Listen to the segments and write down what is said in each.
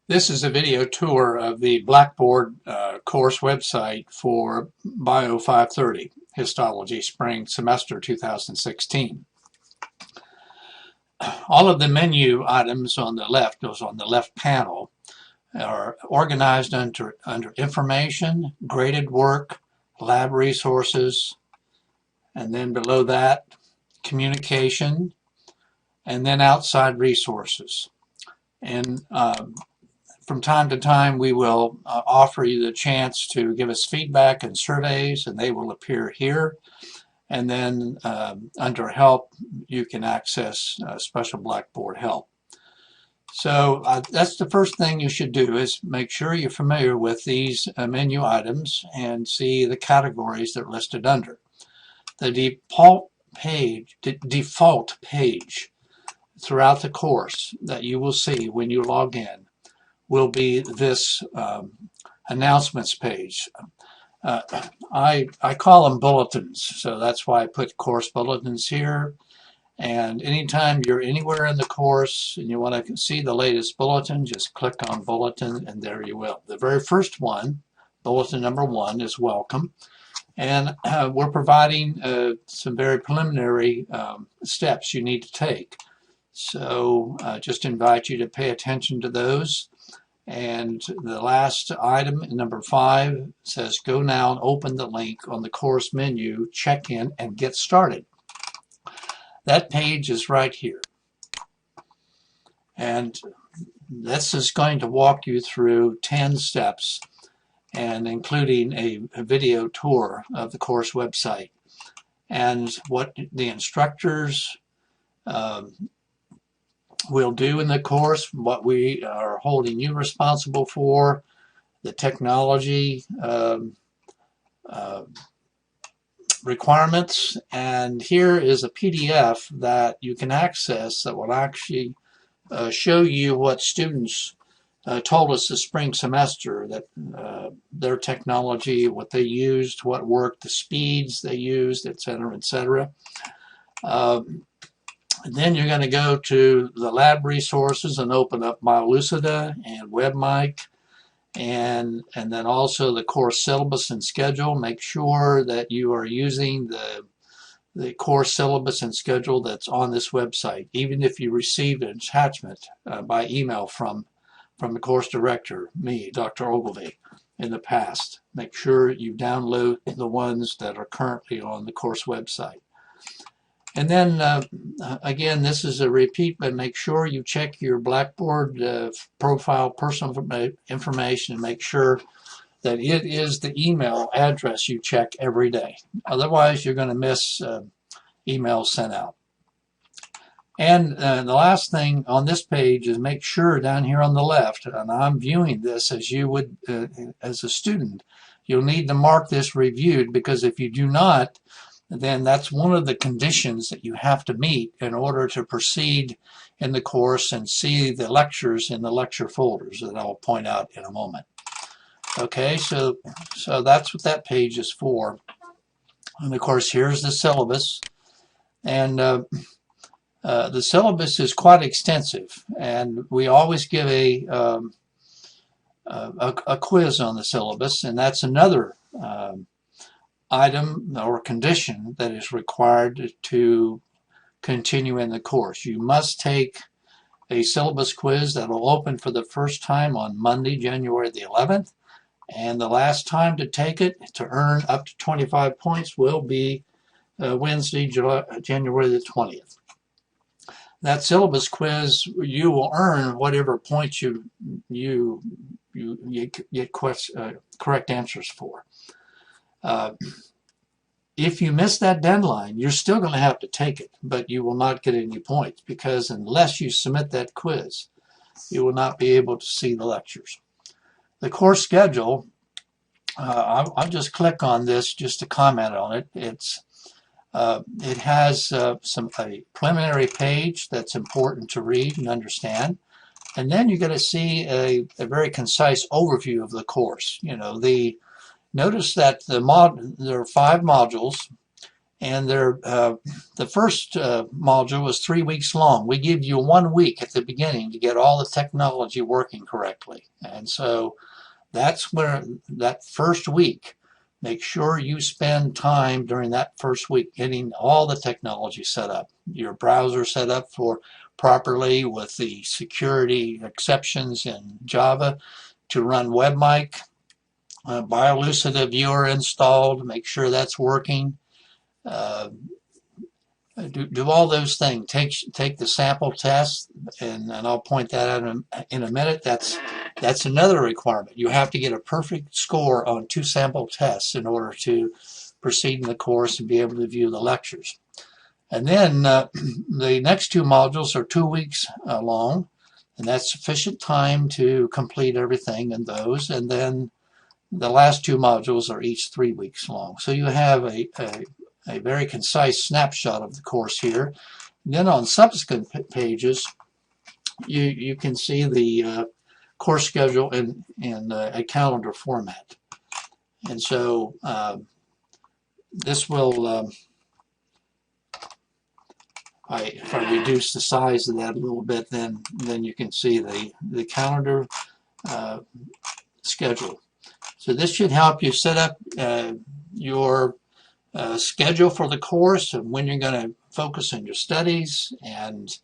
This is a video tour of the Blackboard course website for Bio 530, Histology, Spring Semester 2016. All of the menu items on the left, those on the left panel, are organized under Information, Graded Work, Lab Resources, and then below that, Communication, and then Outside Resources. And from time to time, we will offer you the chance to give us feedback and surveys, and they will appear here. And then under Help, you can access special Blackboard help. So that's the first thing you should do, is make sure you're familiar with these menu items and see the categories that are listed under. The default page throughout the course that you will see when you log in will be this announcements page. I call them bulletins, so that's why I put course bulletins here. And anytime you're anywhere in the course and you want to see the latest bulletin, just click on bulletin and there you will. The very first one, bulletin number 1, is welcome. And we're providing some very preliminary steps you need to take. So just invite you to pay attention to those. And the last item, number 5, says go now and open the link on the course menu, check in, and get started. That page is right here. And this is going to walk you through 10 steps, and including a video tour of the course website and what the instructors will do in the course, what we are holding you responsible for, the technology requirements, and here is a PDF that you can access that will actually show you what students told us the spring semester, that their technology, what they used, what worked, the speeds they used, etc., etc. Then you're going to go to the lab resources and open up MyLucida and WebMic, and then also the course syllabus and schedule. Make sure that you are using the course syllabus and schedule that's on this website, even if you received an attachment by email from the course director, me, Dr. Ogilvie, in the past. Make sure you download the ones that are currently on the course website. And then, again, this is a repeat, but make sure you check your Blackboard profile, personal information, and make sure that it is the email address you check every day. Otherwise, you're going to miss emails sent out. And the last thing on this page is make sure down here on the left, and I'm viewing this as you would as a student, you'll need to mark this reviewed, because if you do not, then that's one of the conditions that you have to meet in order to proceed in the course and see the lectures in the lecture folders that I'll point out in a moment. Okay, so that's what that page is for. And of course, here's the syllabus. And the syllabus is quite extensive, and we always give a quiz on the syllabus, and that's another item or condition that is required to continue in the course. You must take a syllabus quiz that will open for the first time on Monday, January the 11th, and the last time to take it to earn up to 25 points will be Wednesday, January the 20th. That syllabus quiz, you will earn whatever points you get correct answers for. If you miss that deadline, you're still going to have to take it, but you will not get any points, because unless you submit that quiz, you will not be able to see the lectures. The course schedule, I'll just click on this just to comment on it. It has a preliminary page that's important to read and understand. And then you're going to see a very concise overview of the course. You know, notice that there are 5 modules, And the first module was 3 weeks long. We give you 1 week at the beginning to get all the technology working correctly. And so that's where that first week, make sure you spend time during that first week getting all the technology set up, your browser set up for properly with the security exceptions in Java to run WebMic, BioLucida viewer installed, make sure that's working. Do all those things. Take the sample test, and I'll point that out in a minute. That's another requirement. You have to get a perfect score on 2 sample tests in order to proceed in the course and be able to view the lectures. And then the next 2 modules are 2 weeks long, and that's sufficient time to complete everything in those. And then the last 2 modules are each 3 weeks long. So you have a very concise snapshot of the course here. And then on subsequent pages, you can see the course schedule in a calendar format. And so this will, if I reduce the size of that a little bit, then you can see the calendar schedule. So this should help you set up your schedule for the course and when you're going to focus on your studies, and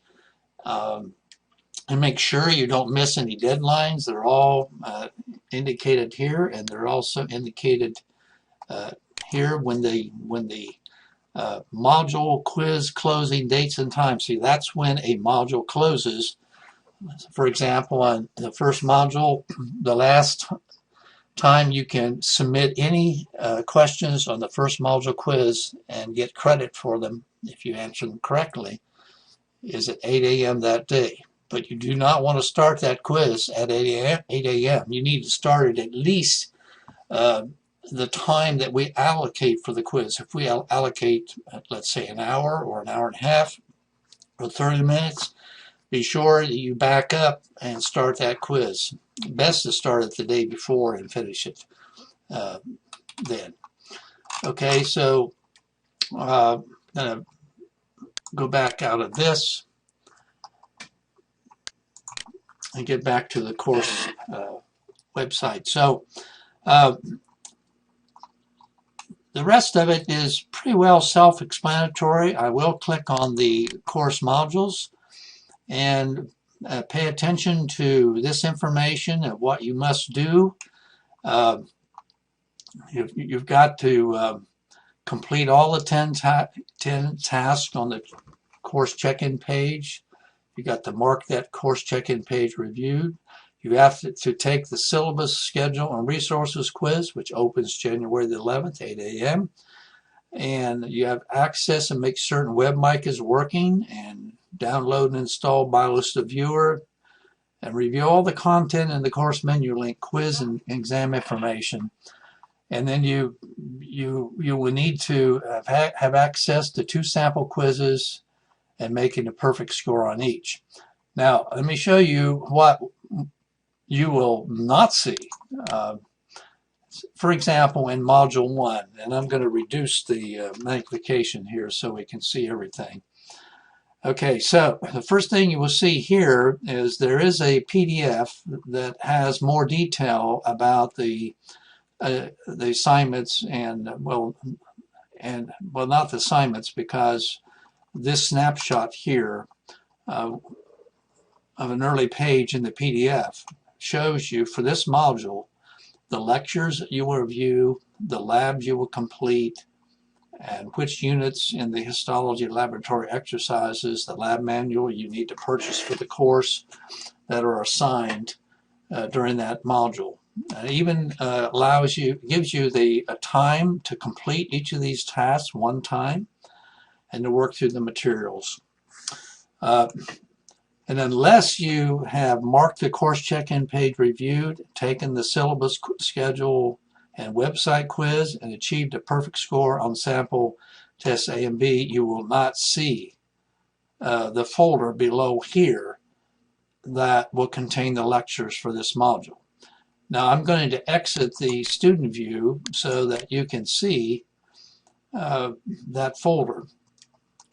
make sure you don't miss any deadlines. They're all indicated here, and they're also indicated here when the module quiz closing dates and times. See, that's when a module closes. For example, on the first module, the last time you can submit any questions on the first module quiz and get credit for them if you answer them correctly is at 8 a.m. that day. But you do not want to start that quiz at 8 a.m. You need to start it at least the time that we allocate for the quiz. If we allocate, let's say, an hour or an hour and a half or 30 minutes, be sure that you back up and start that quiz. Best to start it the day before and finish it then. Okay, so I'm going to go back out of this and get back to the course website. So the rest of it is pretty well self-explanatory. I will click on the course modules and pay attention to this information and what you must do. You've got to complete all the 10 tasks on the course check-in page. You got to mark that course check-in page reviewed. You have to take the syllabus, schedule, and resources quiz, which opens January the 11th, 8 a.m. And you have access and make certain WebMic is working, and download and install BioLucida Viewer, and review all the content in the course menu link, quiz and exam information. And then you will need to have access to 2 sample quizzes and making a perfect score on each. Now, let me show you what you will not see. For example, in Module 1, and I'm going to reduce the magnification here so we can see everything. Okay, so the first thing you will see here is there is a PDF that has more detail about the assignments and, well, not the assignments, because this snapshot here of an early page in the PDF shows you for this module the lectures you will review, the labs you will complete, and which units in the histology laboratory exercises, the lab manual you need to purchase for the course that are assigned during that module. It even gives you the time to complete each of these tasks one time and to work through the materials. And unless you have marked the course check-in page reviewed, taken the syllabus schedule and website quiz, and achieved a perfect score on sample tests A and B, you will not see the folder below here that will contain the lectures for this module. Now I'm going to exit the student view so that you can see that folder.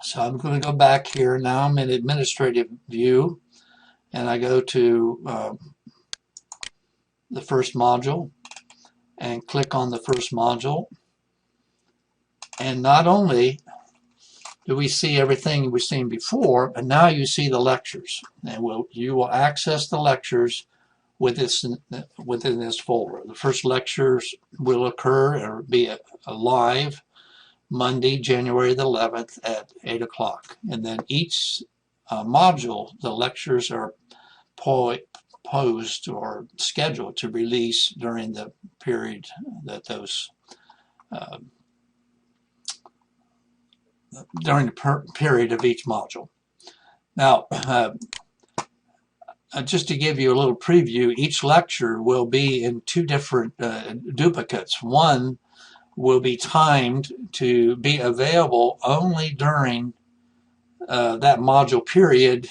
So I'm going to go back here. Now I'm in administrative view, and I go to the first module and click on the first module. And not only do we see everything we've seen before, but now you see the lectures. And you will access the lectures within this folder. The first lectures will occur or be live Monday, January the 11th at 8 o'clock. And then each module, the lectures are posed or scheduled to release during the period that those during the period of each module. Now, just to give you a little preview, each lecture will be in two different duplicates. One will be timed to be available only during that module period,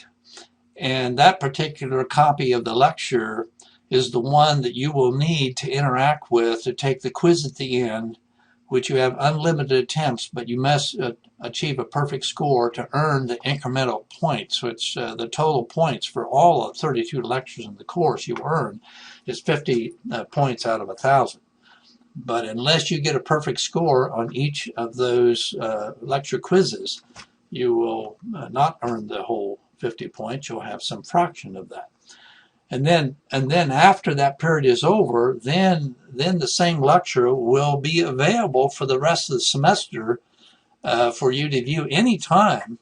and that particular copy of the lecture is the one that you will need to interact with to take the quiz at the end, which you have unlimited attempts, but you must achieve a perfect score to earn the incremental points, which the total points for all of 32 lectures in the course you earn is 50 points out of 1,000. But unless you get a perfect score on each of those lecture quizzes, you will not earn the whole 50 points. You'll have some fraction of that. And then after that period is over, then the same lecture will be available for the rest of the semester for you to view anytime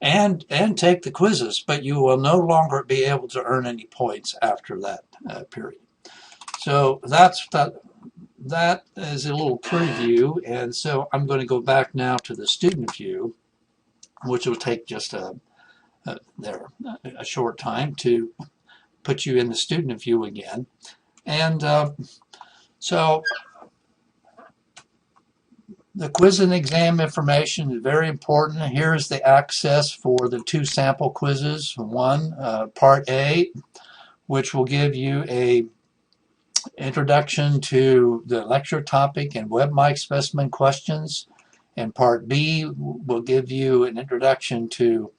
and take the quizzes, but you will no longer be able to earn any points after that period. So that is a little preview, and so I'm going to go back now to the student view, which will take just a short time to put you in the student view again. And so the quiz and exam information is very important. Here's the access for the two sample quizzes. One, Part A, which will give you a introduction to the lecture topic and WebMic specimen questions. And Part B will give you an introduction to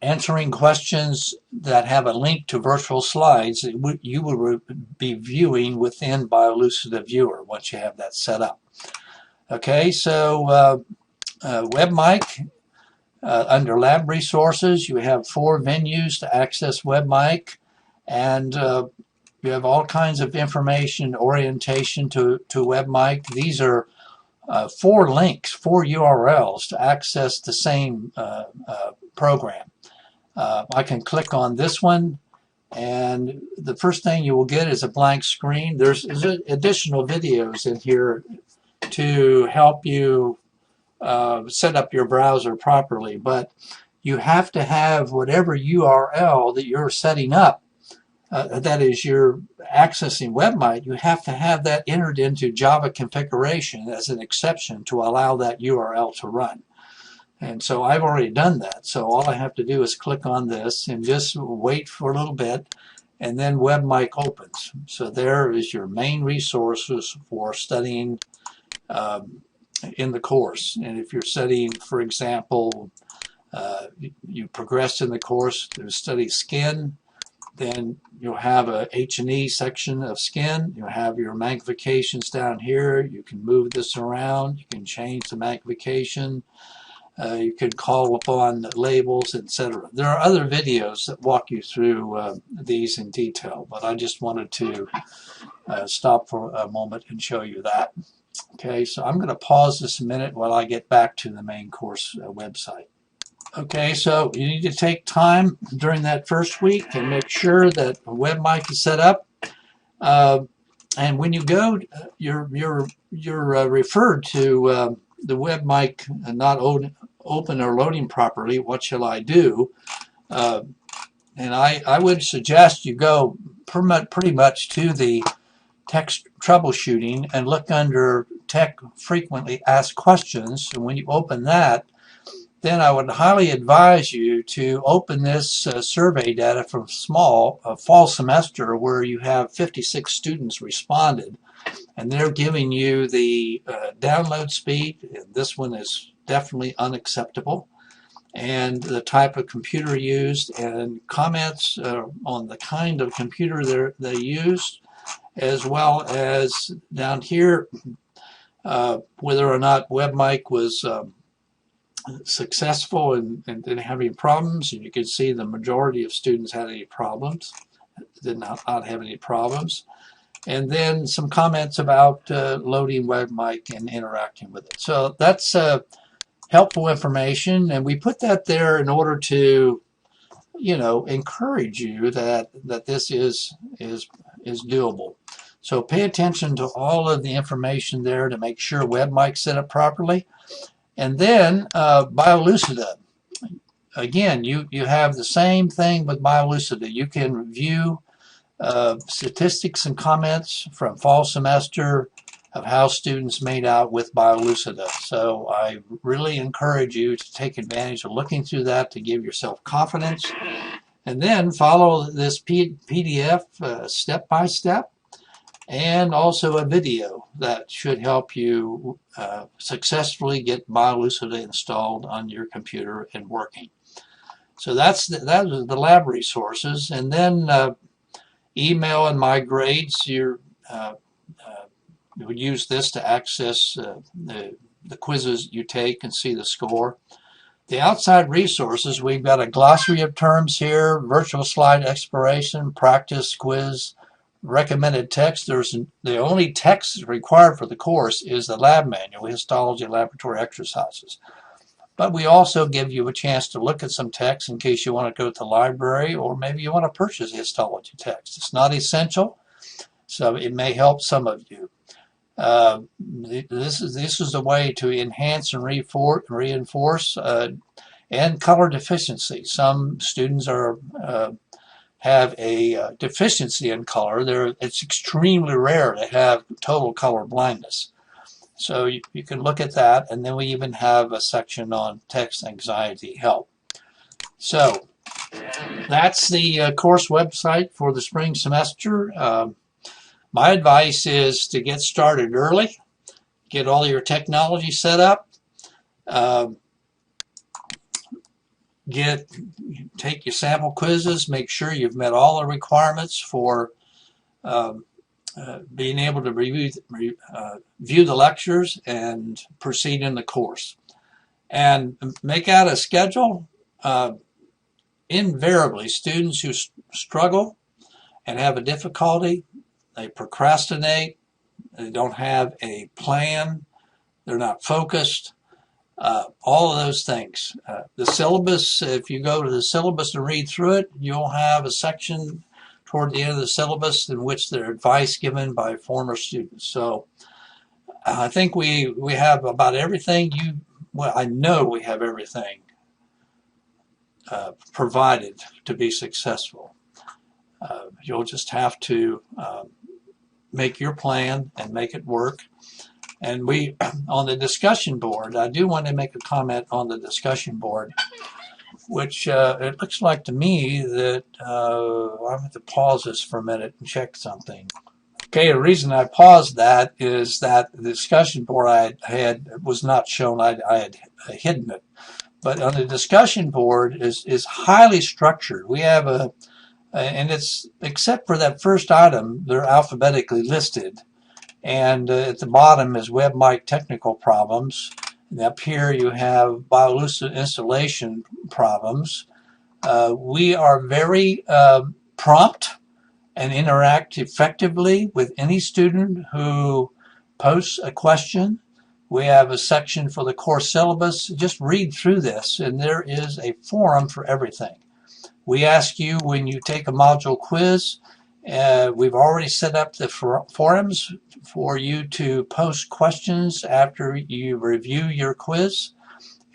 answering questions that have a link to virtual slides that you will be viewing within BioLucida Viewer once you have that set up. Okay, so WebMic, under Lab Resources, you have 4 venues to access WebMic, and you have all kinds of information, orientation to WebMic. These are 4 links, 4 URLs to access the same program. I can click on this one, and the first thing you will get is a blank screen. There's additional videos in here to help you set up your browser properly, but you have to have whatever URL that you're setting up, that is, you're accessing WebMic, you have to have that entered into Java configuration as an exception to allow that URL to run. And so I've already done that. So all I have to do is click on this and just wait for a little bit, and then WebMic opens. So there is your main resources for studying in the course. And if you're studying, for example, you progressed in the course to study skin, then you'll have a H&E section of skin. You'll have your magnifications down here. You can move this around. You can change the magnification. You can call upon labels, etc. There are other videos that walk you through these in detail, but I just wanted to stop for a moment and show you that. Okay, so I'm going to pause this a minute while I get back to the main course website. Okay, so you need to take time during that first week and make sure that WebMic is set up. And when you go, you're referred to the WebMic not open or loading properly. What shall I do? And I would suggest you go pretty much to the text troubleshooting and look under tech frequently asked questions. And when you open that, then I would highly advise you to open this survey data from fall semester, where you have 56 students responded, and they're giving you the download speed. This one is definitely unacceptable, and the type of computer used, and comments on the kind of computer they used, as well as down here whether or not WebMic was successful and didn't have any problems. And you can see the majority of students had any problems, did not have any problems. And then some comments about loading WebMic and interacting with it. So that's helpful information, and we put that there in order to, encourage you that this is doable. So pay attention to all of the information there to make sure WebMic's set up properly. And then BioLucida. Again, you have the same thing with BioLucida. You can view statistics and comments from fall semester of how students made out with BioLucida. So I really encourage you to take advantage of looking through that to give yourself confidence. And then follow this PDF step by step, and also a video that should help you successfully get BioLucida installed on your computer and working. So that was the lab resources. And then email and my grades. You would use this to access the quizzes you take and see the score. The outside resources, we've got a glossary of terms here, virtual slide exploration, practice quiz, recommended text. The only text required for the course is the lab manual, histology laboratory exercises. But we also give you a chance to look at some text in case you want to go to the library, or maybe you want to purchase histology text. It's not essential, so it may help some of you. This is a way to enhance and reinforce and color deficiency. Some students have a deficiency in color. It's extremely rare to have total color blindness. So you can look at that, and then we even have a section on text anxiety help. So that's the course website for the spring semester. My advice is to get started early, get all your technology set up, take your sample quizzes, make sure you've met all the requirements for being able to view the lectures and proceed in the course. And make out a schedule. Invariably, students who struggle and have a difficulty, they procrastinate, they don't have a plan, they're not focused, all of those things. The syllabus, if you go to the syllabus and read through it, you'll have a section toward the end of the syllabus in which there are advice given by former students. So I think we have about everything I know we have everything provided to be successful. You'll just have to make your plan and make it work. And on the discussion board, I do want to make a comment on the discussion board, which it looks like to me that I have to pause this for a minute and check something. Okay, the reason I paused that is that the discussion board I had was not shown. I had hidden it. But on the discussion board is highly structured. We have and it's, except for that first item, they're alphabetically listed. And at the bottom is WebMic technical problems. And up here you have BioLucida installation problems. We are very prompt and interact effectively with any student who posts a question. We have a section for the course syllabus. Just read through this, and there is a forum for everything. We ask you when you take a module quiz, we've already set up the forums for you to post questions after you review your quiz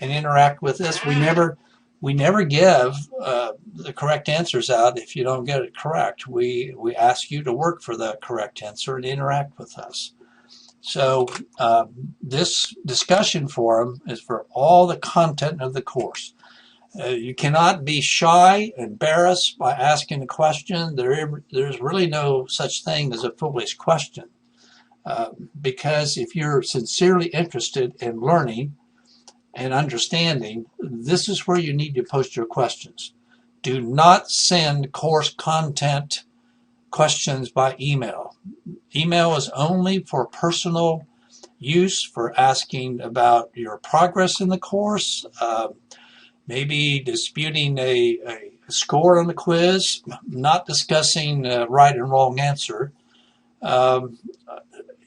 and interact with us. We never give the correct answers out if you don't get it correct. We ask you to work for the correct answer and interact with us. So this discussion forum is for all the content of the course. You cannot be shy, embarrassed by asking a question. There's really no such thing as a foolish question. Because if you're sincerely interested in learning and understanding, this is where you need to post your questions. Do not send course content questions by email. Email is only for personal use, for asking about your progress in the course, maybe disputing a score on the quiz, not discussing right and wrong answer.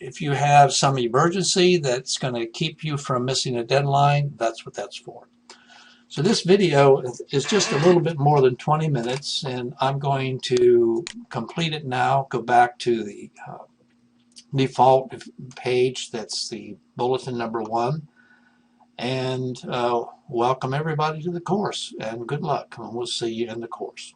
If you have some emergency that's going to keep you from missing a deadline, that's what that's for. So this video is just a little bit more than 20 minutes, and I'm going to complete it now, go back to the default page, that's the bulletin number 1, and welcome everybody to the course, and good luck, and we'll see you in the course.